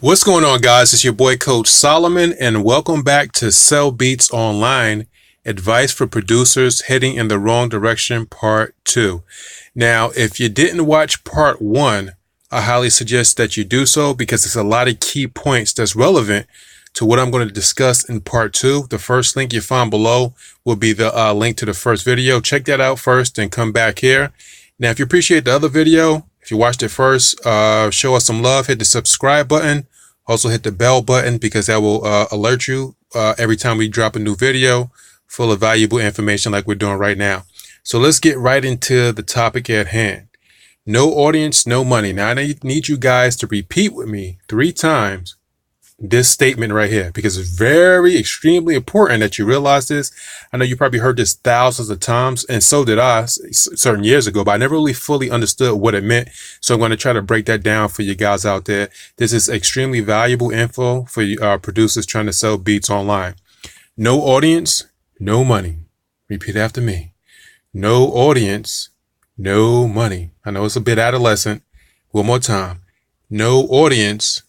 What's going on, guys? It's your boy Coach Solomon, and welcome back to Sell Beats Online, Advice for Producers Heading in the Wrong Direction, Part 2. Now, if you didn't watch Part 1, I highly suggest that you do so because there's a lot of key points that's relevant to what I'm going to discuss in Part 2. The first link you find below will be the link to the first video. Check that out first and come back here. Now, if you appreciate the other video, if you watched it first, show us some love, hit the subscribe button. Also hit the bell button because that will alert you every time we drop a new video full of valuable information like we're doing right now. So let's get right into the topic at hand. No audience, no money. Now I need you guys to repeat with me 3 times this statement right here because it's very extremely important that you realize this. I know you probably heard this thousands of times, and so did I certain years ago, but I never really fully understood what it meant. So I'm going to try to break that down for you guys out there. This is extremely valuable info for you producers trying to sell beats online. No audience, no money. Repeat after me. No audience, no money. I know it's a bit adolescent. One more time. No audience,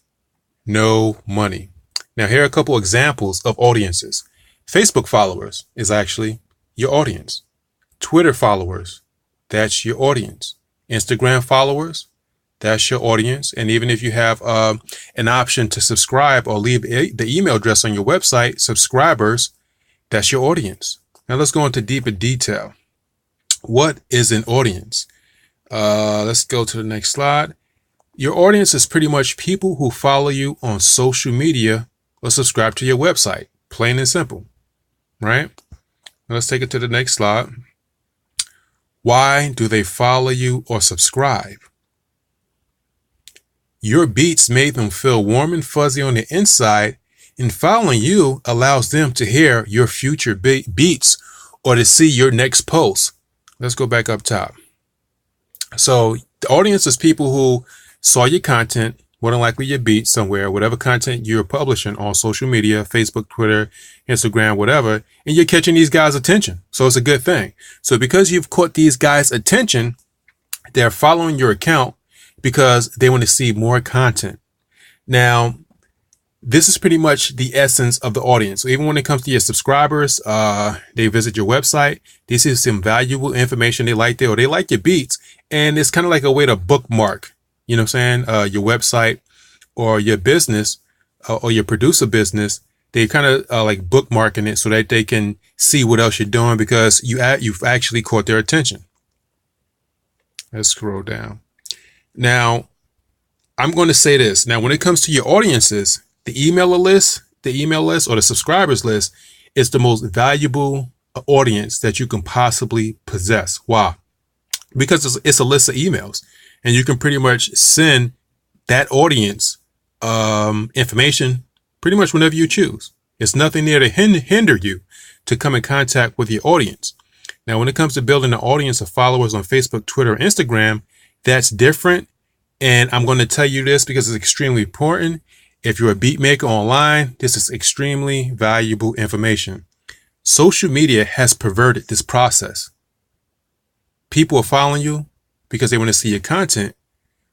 no money. Now, here are a couple examples of audiences. Facebook followers is actually your audience. Twitter followers, that's your audience. Instagram followers, that's your audience. And even if you have an option to subscribe or leave the email address on your website, subscribers, that's your audience. Now, let's go into deeper detail. What is an audience? Let's go to the next slide. Your audience is pretty much people who follow you on social media or subscribe to your website. Plain and simple, right? Let's take it to the next slide. Why do they follow you or subscribe? Your beats made them feel warm and fuzzy on the inside, and following you allows them to hear your future beats or to see your next post. Let's go back up top. So the audience is people who saw your content, more than likely your beat somewhere, whatever content you're publishing on social media, Facebook, Twitter, Instagram, whatever, and you're catching these guys' attention. So it's a good thing. So because you've caught these guys' attention, they're following your account because they want to see more content. Now, this is pretty much the essence of the audience. So even when it comes to your subscribers, they visit your website, they see some valuable information they like there, or they like your beats, and it's kind of like a way to bookmark, you know what I'm saying, your website or your business or your producer business. They kind of like bookmarking it so that they can see what else you're doing because you've actually caught their attention. Let's scroll down. Now, I'm going to say this. Now, when it comes to your audiences, the email list or the subscribers list is the most valuable audience that you can possibly possess. Why? Because it's a list of emails. And you can pretty much send that audience information pretty much whenever you choose. It's nothing there to hinder you to come in contact with your audience. Now, when it comes to building an audience of followers on Facebook, Twitter, Instagram, that's different. And I'm going to tell you this because it's extremely important. If you're a beat maker online, this is extremely valuable information. Social media has perverted this process. People are following you because they want to see your content.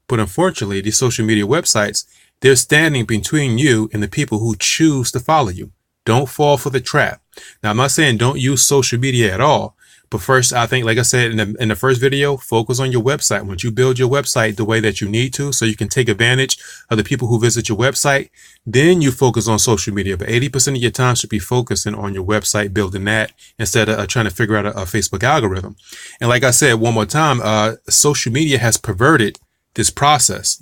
But unfortunately, these social media websites, they're standing between you and the people who choose to follow you. Don't fall for the trap. Now, I'm not saying don't use social media at all. But first, I think, like I said in the first video, focus on your website. Once you build your website the way that you need to, so you can take advantage of the people who visit your website, then you focus on social media. But 80% of your time should be focusing on your website, building that instead of trying to figure out a Facebook algorithm. And like I said, one more time, social media has perverted this process.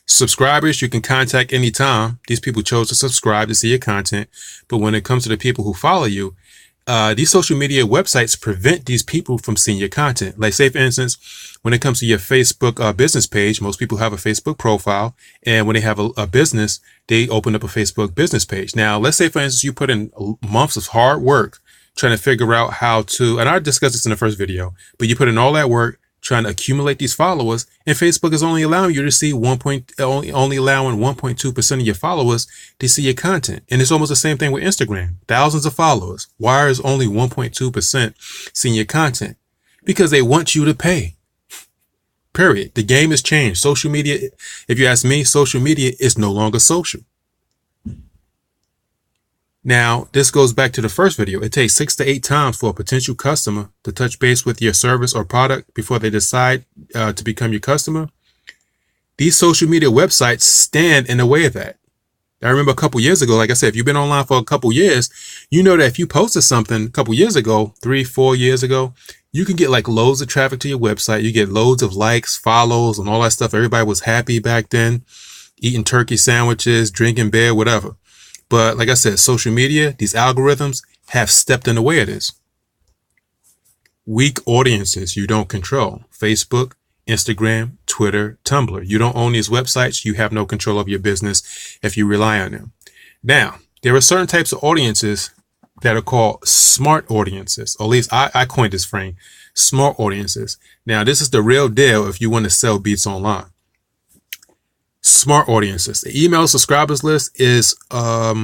Subscribers, you can contact anytime. These people chose to subscribe to see your content. But when it comes to the people who follow you, these social media websites prevent these people from seeing your content. Like, say, for instance, when it comes to your Facebook business page, most people have a Facebook profile. And when they have a business, they open up a Facebook business page. Now, let's say, for instance, you put in months of hard work trying to figure out how to, and I discussed this in the first video, but you put in all that work trying to accumulate these followers, and Facebook is only allowing you to see only allowing 1.2% of your followers to see your content. And it's almost the same thing with Instagram. Thousands of followers. Why is only 1.2% seeing your content? Because they want you to pay. Period. The game has changed. Social media, if you ask me, social media is no longer social. Now, this goes back to the first video. It takes 6 to 8 times for a potential customer to touch base with your service or product before they decide to become your customer. These social media websites stand in the way of that. I remember a couple years ago, like I said, if you've been online for a couple years, you know that if you posted something a couple years ago, 3-4 years ago, you can get like loads of traffic to your website. You get loads of likes, follows, and all that stuff. Everybody was happy back then, eating turkey sandwiches, drinking beer, whatever. But like I said, social media, these algorithms have stepped in the way of this. Weak audiences you don't control. Facebook, Instagram, Twitter, Tumblr. You don't own these websites. You have no control of your business if you rely on them. Now, there are certain types of audiences that are called smart audiences. Or at least I coined this frame, smart audiences. Now, this is the real deal if you want to sell beats online. Smart audiences. The email subscribers list is a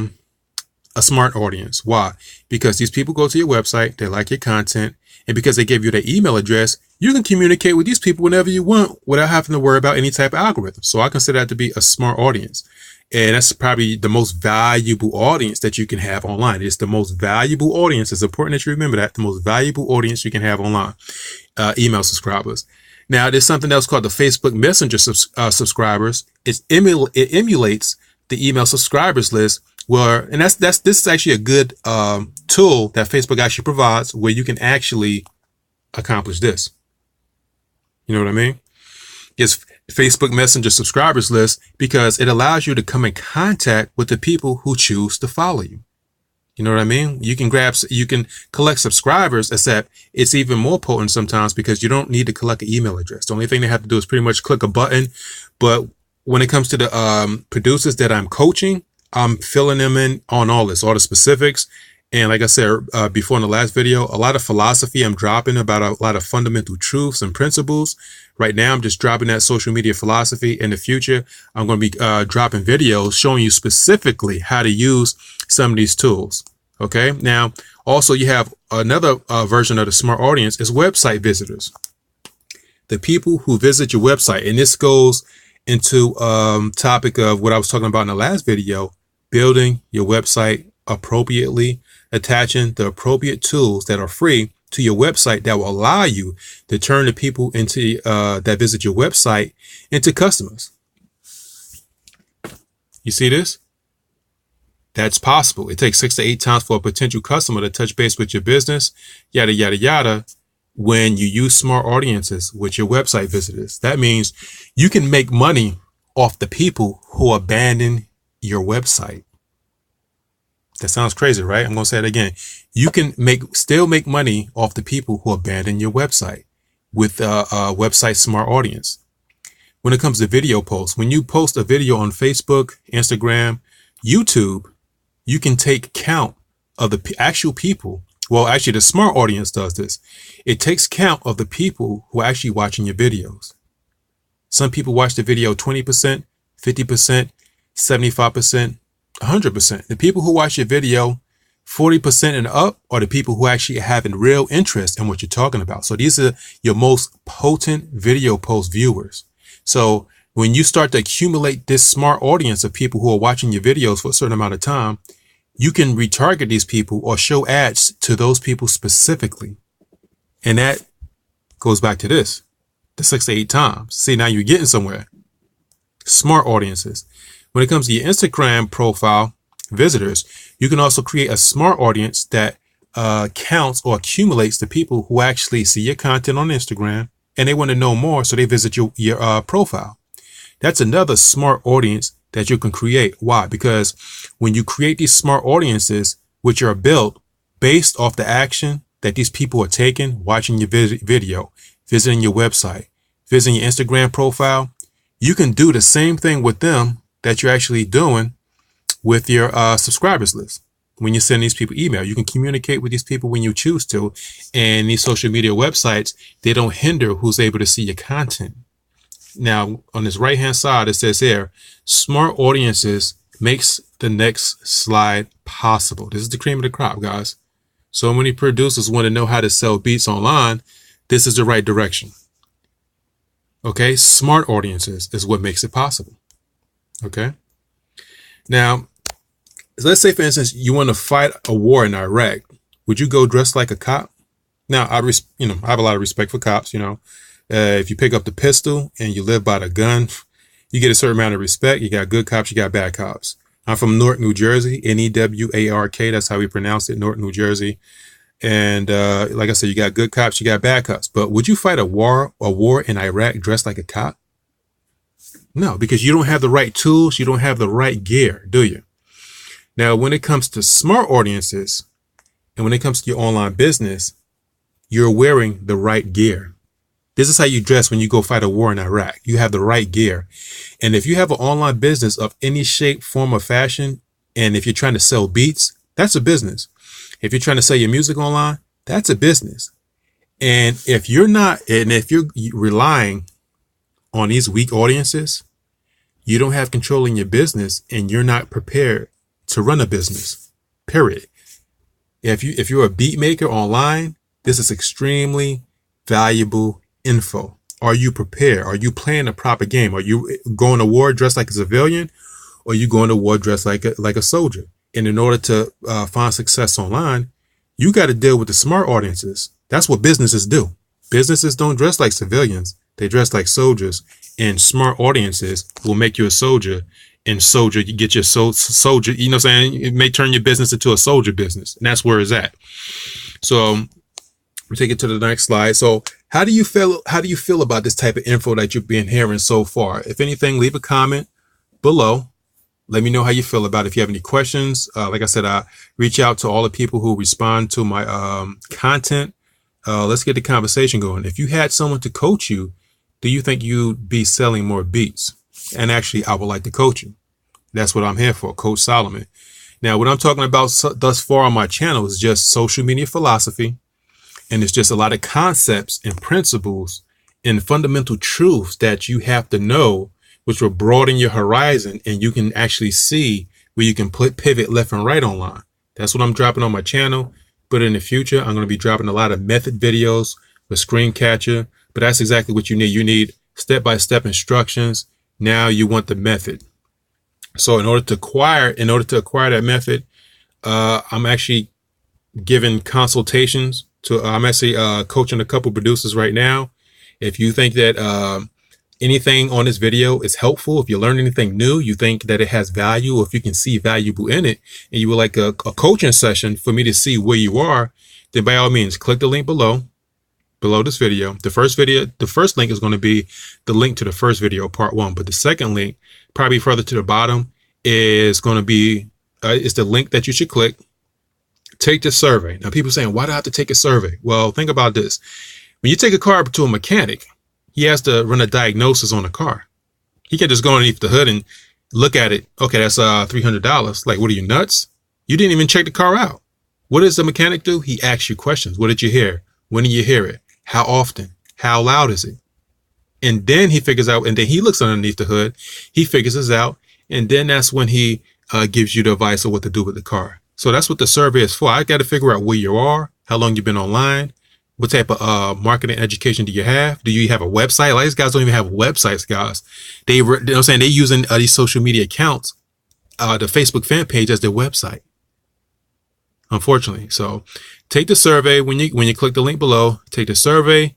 smart audience. Why? Because these people go to your website, they like your content, and because they gave you their email address, you can communicate with these people whenever you want without having to worry about any type of algorithm. So I consider that to be a smart audience. And that's probably the most valuable audience that you can have online. It's the most valuable audience. It's important that you remember that. The most valuable audience you can have online, email subscribers. Now, there's something else called the Facebook Messenger subscribers. It emulates the email subscribers list and this is actually a good tool that Facebook actually provides where you can actually accomplish this. You know what I mean? It's Facebook Messenger subscribers list because it allows you to come in contact with the people who choose to follow you. You know what I mean? You can collect subscribers, except it's even more potent sometimes because you don't need to collect an email address. The only thing they have to do is pretty much click a button. But when it comes to the producers that I'm coaching, I'm filling them in on all the specifics. And like I said before in the last video, a lot of philosophy I'm dropping about a lot of fundamental truths and principles. Right now, I'm just dropping that social media philosophy. In the future, I'm going to be dropping videos showing you specifically how to use some of these tools. Okay. Now, also, you have another version of the smart audience is website visitors. The people who visit your website. And this goes into topic of what I was talking about in the last video, building your website appropriately, attaching the appropriate tools that are free to your website that will allow you to turn the people into that visit your website into customers. You see this? That's possible. It takes 6 to 8 times for a potential customer to touch base with your business, yada, yada, yada, when you use smart audiences with your website visitors. That means you can make money off the people who abandon your website. That sounds crazy, right? I'm going to say it again. You can still make money off the people who abandon your website with a website smart audience. When it comes to video posts, when you post a video on Facebook, Instagram, YouTube, you can take count of the actual people. Well, actually, the smart audience does this. It takes count of the people who are actually watching your videos. Some people watch the video 20%, 50%, 75%, 100%. The people who watch your video 40% and up are the people who actually have a real interest in what you're talking about. So these are your most potent video post viewers. So when you start to accumulate this smart audience of people who are watching your videos for a certain amount of time, you can retarget these people or show ads to those people specifically. And that goes back to this, the 6 to 8 times. See, now you're getting somewhere. Smart audiences. When it comes to your Instagram profile visitors, you can also create a smart audience that counts or accumulates the people who actually see your content on Instagram and they want to know more, so they visit your profile. That's another smart audience that you can create. Why? Because when you create these smart audiences, which are built based off the action that these people are taking, watching your video, visiting your website, visiting your Instagram profile, you can do the same thing with them that you're actually doing with your subscribers list. When you send these people email, you can communicate with these people when you choose to. And these social media websites, they don't hinder who's able to see your content. Now, on this right-hand side, it says here, smart audiences makes the next slide possible. This is the cream of the crop, guys. So many producers want to know how to sell beats online. This is the right direction. Okay, smart audiences is what makes it possible. Okay. Now, let's say, for instance, you want to fight a war in Iraq. Would you go dressed like a cop? Now, I have a lot of respect for cops. If you pick up the pistol and you live by the gun, you get a certain amount of respect. You got good cops, you got bad cops. I'm from Newark, New Jersey, Newark. That's how we pronounce it, Newark, New Jersey. And like I said, you got good cops, you got bad cops. But would you fight a war in Iraq dressed like a cop? No, because you don't have the right tools, you don't have the right gear, do you? Now, when it comes to smart audiences and when it comes to your online business, you're wearing the right gear. This is how you dress when you go fight a war in Iraq. You have the right gear. And if you have an online business of any shape, form, or fashion, and if you're trying to sell beats, that's a business. If you're trying to sell your music online, that's a business. And if you're relying on these weak audiences, you don't have control in your business and you're not prepared to run a business, period. If you're a beat maker online, this is extremely valuable info. Are you prepared? Are you playing a proper game? Are you going to war dressed like a civilian, or are you going to war dressed like a soldier? And in order to find success online, you got to deal with the smart audiences. That's what businesses do. Businesses don't dress like civilians. They dress like soldiers, and smart audiences will make you a soldier. And soldier, you get your soldier, you know what I'm saying? It may turn your business into a soldier business. And that's where it's at. So we take it to the next slide. So how do you feel about this type of info that you've been hearing so far? If anything, leave a comment below. Let me know how you feel about it. If you have any questions, like I said, I reach out to all the people who respond to my content. Let's get the conversation going. If you had someone to coach you, do you think you'd be selling more beats? And actually, I would like to coach you. That's what I'm here for, Coach Solomon. Now, what I'm talking about thus far on my channel is just social media philosophy. And it's just a lot of concepts and principles and fundamental truths that you have to know, which will broaden your horizon, and you can actually see where you can pivot left and right online. That's what I'm dropping on my channel. But in the future, I'm going to be dropping a lot of method videos with screen capture. But that's exactly what you need. You need step-by-step instructions. Now you want the method. So in order to acquire that method, I'm actually giving consultations to, I'm actually coaching a couple producers right now. If you think that anything on this video is helpful, if you learn anything new, you think that it has value, or if you can see valuable in it, and you would like a coaching session for me to see where you are, then by all means, click the link below this video. The first link is going to be the link to the first video, part 1. But the second link, probably further to the bottom, is going to be, it's the link that you should click. Take the survey. Now, people are saying, why do I have to take a survey? Well, think about this. When you take a car to a mechanic, he has to run a diagnosis on the car. He can't just go underneath the hood and look at it. Okay, that's $300. Like, what are you, nuts? You didn't even check the car out. What does the mechanic do? He asks you questions. What did you hear? When did you hear it? How often? How loud is it? And then he figures out, and then he looks underneath the hood. He figures this out. And then that's when he gives you the advice of what to do with the car. So that's what the survey is for. I got to figure out where you are, how long you've been online, what type of marketing education do you have? Do you have a website? A lot of these guys don't even have websites, guys. You know what I'm saying? They're using these social media accounts, the Facebook fan page as their website, unfortunately. So take the survey. When you click the link below, take the survey,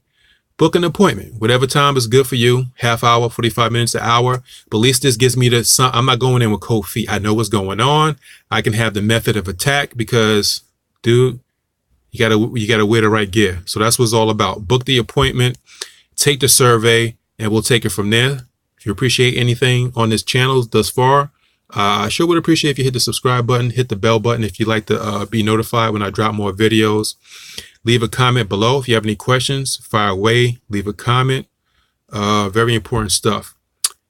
book an appointment, whatever time is good for you, half hour, 45 minutes, an hour. But at least this gives me I'm not going in with cold feet. I know what's going on. I can have the method of attack because, dude, you gotta wear the right gear. So that's what it's all about. Book the appointment, take the survey, and we'll take it from there. If you appreciate anything on this channel thus far, I sure would appreciate if you hit the subscribe button, hit the bell button if you'd like to be notified when I drop more videos. Leave a comment below. If you have any questions, fire away, leave a comment. Very important stuff.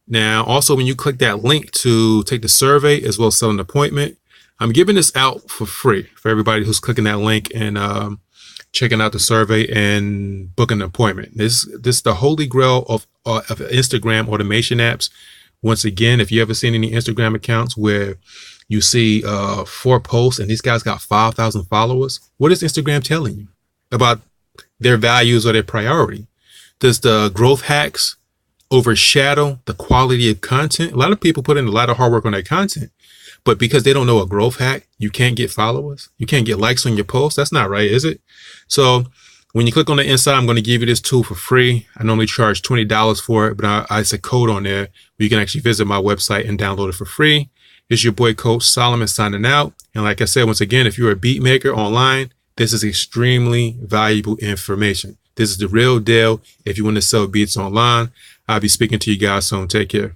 Now, also, when you click that link to take the survey as well as set an appointment, I'm giving this out for free for everybody who's clicking that link and checking out the survey and booking an appointment. This is the holy grail of Instagram automation apps. Once again, if you ever seen any Instagram accounts where you see 4 posts and these guys got 5,000 followers, what is Instagram telling you about their values or their priority? Does the growth hacks overshadow the quality of content. A lot of people put in a lot of hard work on their content, but because they don't know a growth hack, you can't get followers. You can't get likes on your posts. That's not right, is it? So when you click on the inside, I'm going to give you this tool for free. I normally charge $20 for it, but it's a code on there where you can actually visit my website and download it for free. It's your boy, Coach Solomon, signing out. And like I said, once again, if you're a beat maker online, this is extremely valuable information. This is the real deal. If you want to sell beats online, I'll be speaking to you guys soon. Take care.